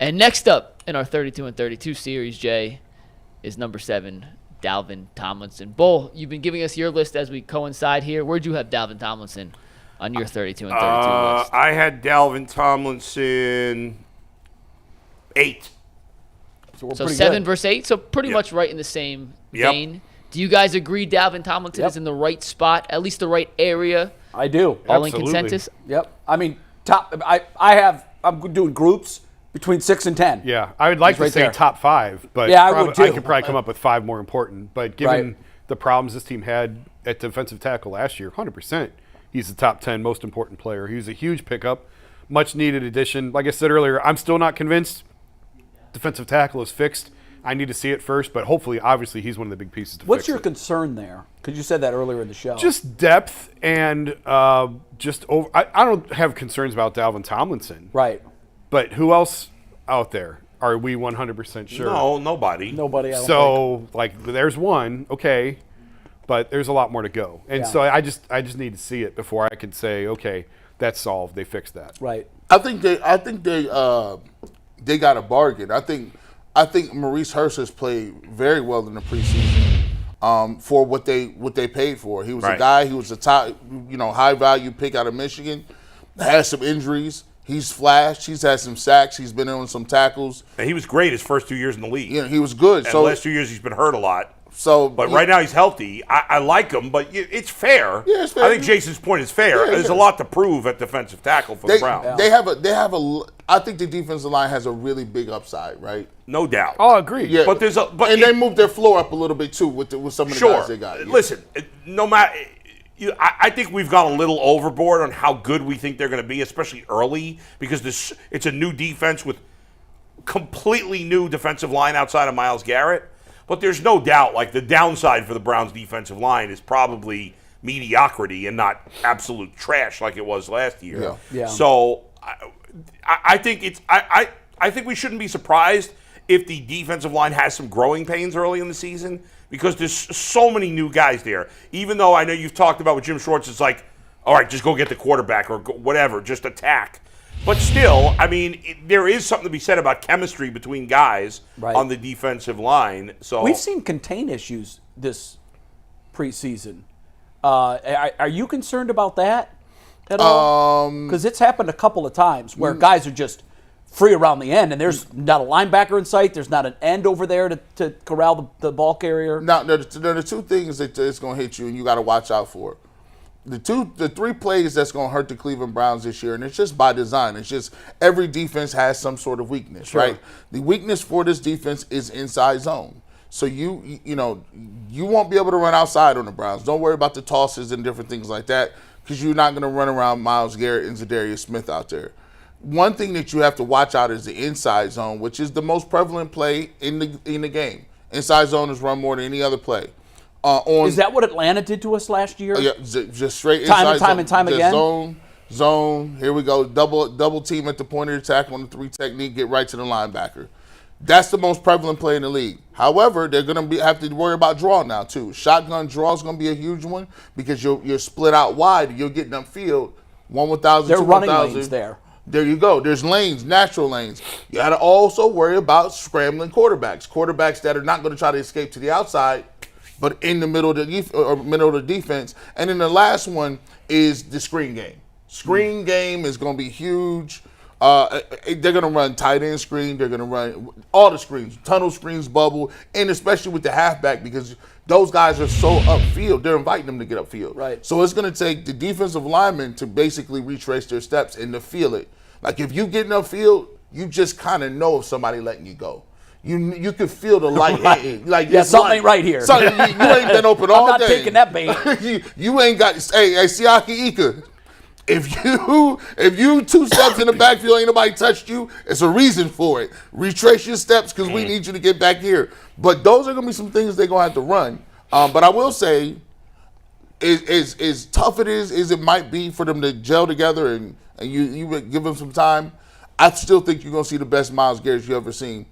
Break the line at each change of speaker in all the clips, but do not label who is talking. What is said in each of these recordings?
And next up in our 32 and 32 series, Jay, is number 7, Dalvin Tomlinson. Bull, you've been giving us your list as we coincide here. Where'd you have Dalvin Tomlinson on your 32 and 32 list?
I had Dalvin Tomlinson 8.
So 7 versus 8, so pretty much right in the same vein. Do you guys agree Dalvin Tomlinson is in the right spot, at least the right area?
I do.
All in consensus?
Yep. I mean, I'm doing groups between 6 and 10.
Yeah, I would like to say top 5, but
I would too.
I could probably come up with 5 more important. But given the problems this team had at defensive tackle last year, 100%, he's the top 10 most important player. He was a huge pickup, much needed addition. Like I said earlier, I'm still not convinced defensive tackle is fixed. I need to see it first, but hopefully, obviously, he's one of the big pieces to
What's
fix
your
it.
concern there? Because you said that earlier in the show.
Just depth and just over. I don't have concerns about Dalvin Tomlinson.
Right.
But who else out there are we 100% sure?
No, nobody.
Nobody else.
So, like, there's one, okay, but there's a lot more to go. And so I just need to see it before I can say, okay, that's solved. They fixed that.
Right.
I think they got a bargain. I think Maurice Hurst has played very well in the preseason for what they paid for. He was a guy. He was a top, high value pick out of Michigan. Has some injuries. He's flashed. He's had some sacks. He's been in on some tackles.
And he was great his first 2 years in the league.
Yeah, he was good.
And the last 2 years he's been hurt a lot.
But
right now he's healthy. I like him, but it's fair.
Yeah, it's fair.
I think Jason's point is fair.
Yeah,
There's a lot to prove at defensive tackle for the Browns.
They have a. I think the defensive line has a really big upside, right?
No doubt.
Oh, agreed.
Yeah,
but
they moved their floor up a little bit too with some of the guys they got. Yeah.
Listen, no matter. I think we've gone a little overboard on how good we think they're going to be, especially early, because it's a new defense with completely new defensive line outside of Myles Garrett. But there's no doubt, like, the downside for the Browns' defensive line is probably mediocrity and not absolute trash like it was last year.
Yeah.
So I think I think we shouldn't be surprised if the defensive line has some growing pains early in the season, because there's so many new guys there. Even though I know you've talked about with Jim Schwartz, it's like, all right, just go get the quarterback or whatever, just attack. But still, I mean, there is something to be said about chemistry between guys on the defensive line. So
we've seen contain issues this preseason. Are you concerned about that at all? Because it's happened a couple of times where guys are just free around the end, and there's not a linebacker in sight. There's not an end over there to corral the ball carrier.
Now, there are the two things that it's going to hit you, and you got to watch out for. The 3 plays that's going to hurt the Cleveland Browns this year, and it's just by design. It's just every defense has some sort of weakness, right? The weakness for this defense is inside zone. So you won't be able to run outside on the Browns. Don't worry about the tosses and different things like that, because you're not going to run around Myles Garrett and Zadarius Smith out there. One thing that you have to watch out is the inside zone, which is the most prevalent play in the game. Inside zone is run more than any other play.
Is that what Atlanta did to us last year?
Yeah, just straight
time
inside
and time again.
Zone. Here we go. Double team at the point of attack on the 3 technique. Get right to the linebacker. That's the most prevalent play in the league. However, they're going to have to worry about draw now too. Shotgun draw is going to be a huge one, because you're split out wide. You're getting upfield. 1,000.
They're running lanes there.
There you go. There's lanes, natural lanes. You got to also worry about scrambling quarterbacks that are not going to try to escape to the outside, but in the middle of the defense. And then the last one is the screen game. Screen game is going to be huge. They're going to run tight end screen. They're going to run all the screens, tunnel screens, bubble, and especially with the halfback, because those guys are so upfield. They're inviting them to get upfield.
Right.
So it's going to take the defensive linemen to basically retrace their steps and to feel it. Like, if you get upfield, you just kind of know if somebody letting you go. You can feel the light hitting. Like,
something ain't right here.
You ain't been open all day.
I'm not taking that bait.
you ain't got. Hey, Siaki Ika. If you 2 steps in the backfield, ain't nobody touched you, it's a reason for it. Retrace your steps, because we need you to get back here. But those are going to be some things they're going to have to run. But I will say, as tough as it might be for them to gel together and you give them some time, I still think you're going to see the best Myles Garrett you ever seen.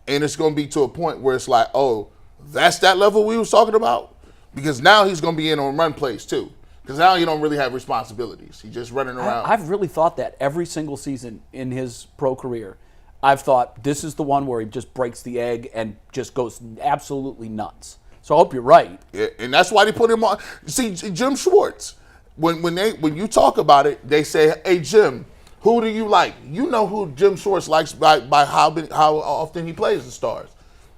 And it's going to be to a point where it's like, oh, that's that level we was talking about? Because now he's going to be in on run plays too. Because now he don't really have responsibilities. He's just running around.
I've really thought that every single season in his pro career. I've thought this is the one where he just breaks the egg and just goes absolutely nuts. So I hope you're right.
Yeah, and that's why they put him on. See, Jim Schwartz, when you talk about it, they say, "Hey, Jim, who do you like?" You know who Jim Schwartz likes by how often he plays the Stars.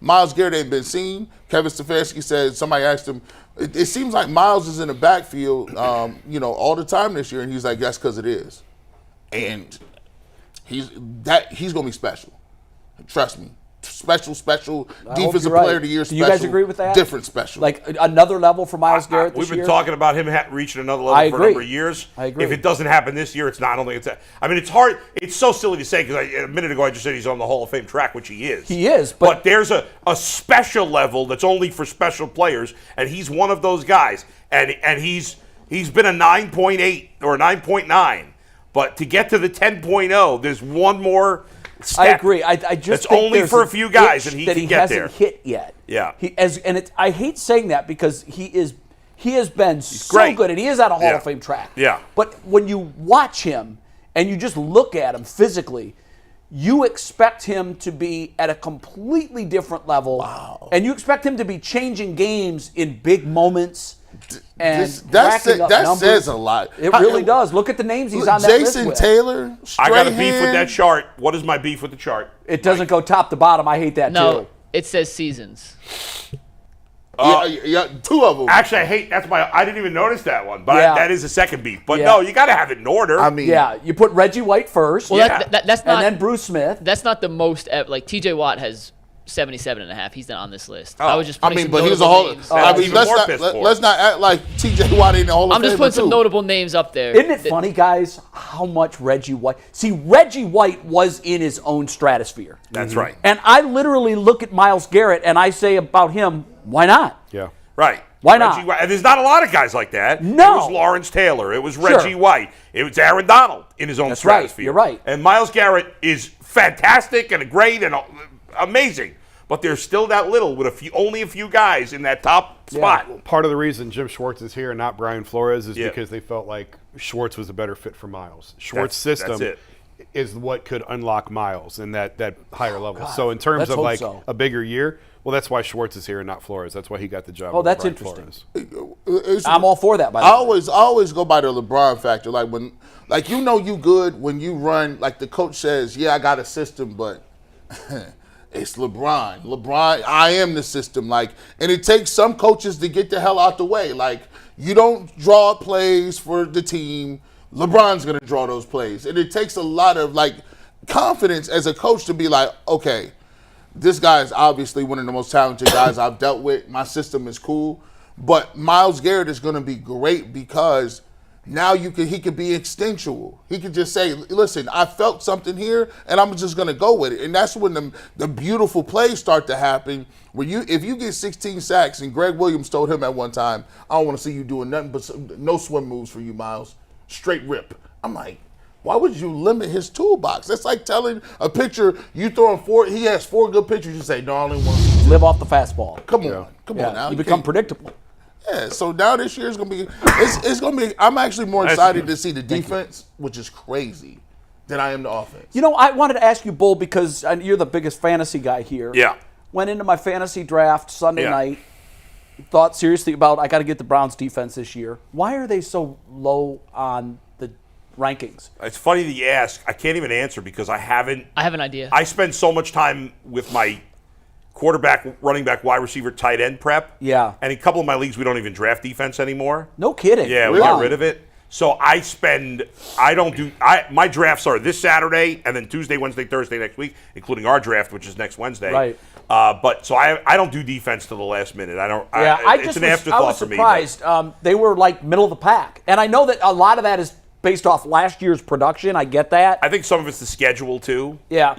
Myles Garrett ain't been seen. Kevin Stefanski said, somebody asked him, it seems like Myles is in the backfield, all the time this year, and he's like, that's because it is. And he's going to be special. Trust me. Special defensive player of the year.
Do you guys agree with that?
Different special.
Like another level for Myles Garrett this
We've been
year?
talking about him reaching another level for a number of years.
I agree.
If it doesn't happen this year, it's not only it's. I mean, it's hard. It's so silly to say because a minute ago I just said he's on the Hall of Fame track, which he is.
He is,
but there's a special level that's only for special players, and he's one of those guys. And he's been a 9.8 or a 9.9, but to get to the 10.0, there's one more step.
I agree. I just
it's
think
only for a few guys, and he can get there.
Hasn't hit yet.
Yeah.
I hate saying that because he has been so
great.
good, and he is on a Hall of Fame track.
Yeah.
But when you watch him and you just look at him physically, you expect him to be at a completely different level. Wow. And you expect him to be changing games in big moments. And
that says a lot.
It really does. Look at the names he's on that list with.
Jason Taylor,
I got a beef with that chart. What is my beef with the chart?
It doesn't go top to bottom. I hate that
No,
too.
it says seasons.
Yeah, two of them.
Actually, I didn't even notice that one, but
Yeah.
that is a second beef. But
Yeah.
no, you got to have it in order.
I mean,
Yeah, you put Reggie White first.
Well, that's not.
and then Bruce Smith.
That's not the most. Like TJ Watt has 77.5. He's not on this list. I was just.
I
Putting
mean,
some
but he was a
notable
whole.
names.
I mean,
even more piss poor.
let's not act like T.J. Watt ain't the Hall of
I'm just
Famer,
putting some
too.
notable names up there.
Isn't it funny, guys, how much Reggie White... See, Reggie White was in his own stratosphere.
That's right.
And I literally look at Myles Garrett and I say about him, why not?
Yeah.
Right.
Why not?
Reggie White. And there's not a lot of guys like that.
No.
It was Lawrence Taylor. It was Reggie White. It was Aaron Donald in his own
That's right.
stratosphere.
You're right.
And Myles Garrett is fantastic and great and amazing. But there's still that little with only a few guys in that top spot.
Part of the reason Jim Schwartz is here and not Brian Flores is because they felt like Schwartz was a better fit for Myles. Schwartz's system is what could unlock Myles in that higher level.
God.
So in terms
Let's
of
hope so.
a bigger year, well, that's why Schwartz is here and not Flores. That's why he got the job.
Oh,
over
that's
Brian
interesting.
Flores.
I'm all for that, by the way.
I always go by the LeBron factor. Like you good when you run. Like the coach says, yeah, I got a system, but it's LeBron. LeBron, I am the system. Like, and it takes some coaches to get the hell out the way. Like, you don't draw plays for the team. LeBron's gonna draw those plays, and it takes a lot of confidence as a coach to be like, okay, this guy is obviously one of the most talented guys I've dealt with. My system is cool. But Myles Garrett is going to be great because now he could be instinctual. He could just say, listen, I felt something here, and I'm just going to go with it. And that's when the beautiful plays start to happen. If you get 16 sacks, and Greg Williams told him at one time, I don't want to see you doing nothing but no swim moves for you, Myles. Straight rip. I'm like, why would you limit his toolbox? That's like telling a pitcher you throwing he has 4 good pitchers. You say, no, I only want to
Live off the fastball.
Come on now.
You become predictable.
Yeah, so now this year is gonna be. It's gonna be. I'm actually more excited to see the defense, which is crazy, than I am the offense.
You know, I wanted to ask you, Bull, because you're the biggest fantasy guy here.
Yeah.
Went into my fantasy draft Sunday night. Thought seriously about I got to get the Browns defense this year. Why are they so low on the rankings?
It's funny that you ask. I can't even answer because I have an
idea.
I spend so much time with my quarterback, running back, wide receiver, tight end prep.
Yeah.
And in a couple of my leagues, we don't even draft defense anymore.
No kidding.
Yeah, we got rid of it. So my drafts are this Saturday and then Tuesday, Wednesday, Thursday next week, including our draft, which is next Wednesday.
Right.
But I don't do defense to the last minute. I don't.
Yeah,
It's an afterthought
I was
for me.
surprised. They were like middle of the pack. And I know that a lot of that is based off last year's production. I get that.
I think some of it's the schedule too.
Yeah.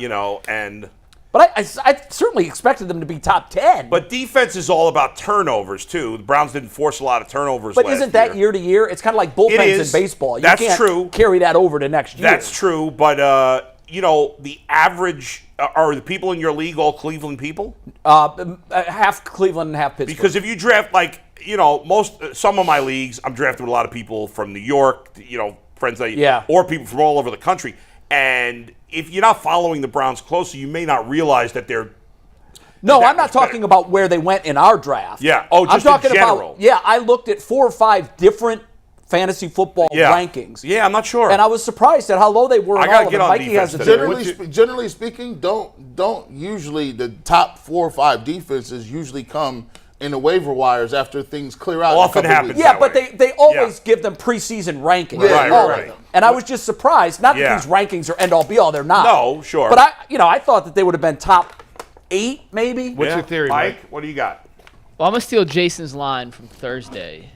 But
I certainly expected them to be top 10.
But defense is all about turnovers, too. The Browns didn't force a lot of turnovers
But
last
isn't that year to year? It's kind of like bullpens in baseball. You
That's
can't
true.
carry that over to next year.
That's true. But, the average are the people in your league all Cleveland people?
Half Cleveland and half Pittsburgh.
Because if you draft, some of my leagues, I'm drafting with a lot of people from New York, friends or people from all over the country. And if you're not following the Browns closely, you may not realize that they're.
No,
that
I'm not
much better.
talking about where they went in our draft.
Yeah. Oh, just
I'm talking
in general.
about. Yeah, I looked at 4 or 5 different fantasy football rankings.
Yeah, I'm not sure.
And I was surprised at how low they were.
I
in
gotta
all
get
of them.
on
Mikey
defense
has a
today.
Generally speaking, don't usually the top 4 or 5 defenses usually come in the waiver wires after things clear out.
Often
in a couple
happens.
weeks.
Yeah,
that
but
way.
they always give them preseason rankings.
Right,
all
right.
of them. And I was just surprised. Not
Yeah.
that these rankings are end all be all. They're not.
No, sure.
But I thought that they would have been top 8 maybe.
What's
Yeah.
your theory,
Mike?
Mike?
What do you got?
Well, I'm going to steal Jason's line from Thursday.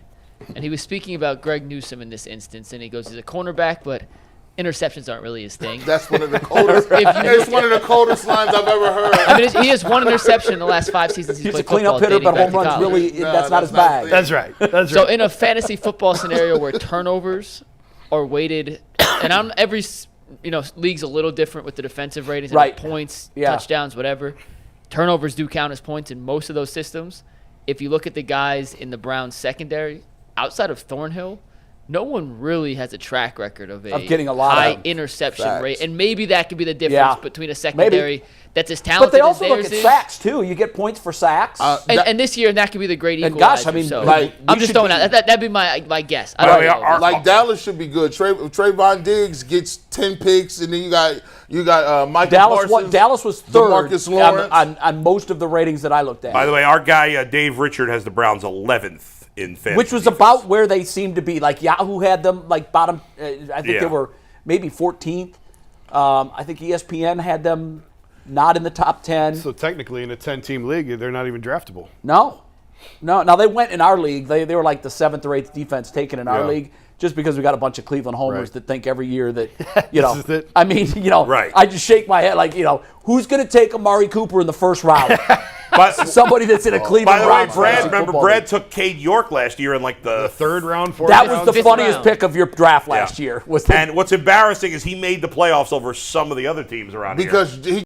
And he was speaking about Greg Newsome in this instance. And he goes, he's a cornerback, but interceptions aren't really his thing.
That's one of the coldest.
If you
It's one of the coldest lines I've ever heard.
I mean, he has 1 interception in the last 5 seasons he's
He's a
played football.
cleanup hitter,
dating
but
back
home
to
runs
college.
really,
No,
that's not his
that's not-
bag.
That's right. That's
So
right.
in a fantasy football scenario where turnovers are weighted, and every league's a little different with the defensive ratings, and
Right.
points,
Yeah.
touchdowns, whatever. Turnovers do count as points in most of those systems. If you look at the guys in the Browns secondary, outside of Thornhill, no one really has a track record of
getting a lot
high
of
interception
facts.
rate, and maybe that could be the difference
Yeah.
between a secondary that's as
But
talented
they also
as
look
theirs
at
is.
sacks too. You get points for sacks.
And this year, that could be the great
And
equalizer.
gosh, I mean,
so
like,
I'm
we
just
should
throwing
be-
out that'd be my guess. I
By the
don't
way,
know.
our-
Like Dallas should be good. Trayvon Diggs gets 10 picks, and then you got Michael Parsons.
Dallas was third
DeMarcus Lawrence.
on most of the ratings that I looked at.
By the way, our guy Dave Richard has the Browns 11th in fantasy.
Which was
defense.
about where they seemed to be. Like Yahoo had them like bottom. I think
Yeah.
they were maybe 14th. I think ESPN had them not in the top 10.
So technically, in a 10-team league, they're not even draftable.
No. Now they went in our league. They were like the 7th or 8th defense taken in our
Yeah.
league. Just because we got a bunch of Cleveland homers
Right.
that think every year that, you know,
This is it.
I mean,
Right.
I just shake my head like, who's going to take Amari Cooper in the first round?
But
Somebody that's in a
by
Cleveland
the way,
Browns
Brad,
fantasy
remember
football
Brad
league.
took Cade York last year in like the
Third round, fourth
That
round.
was the
Fifth
funniest
round.
pick of your draft
Yeah.
last year. Was the
And what's embarrassing is he made the playoffs over some of the other teams around here.
because he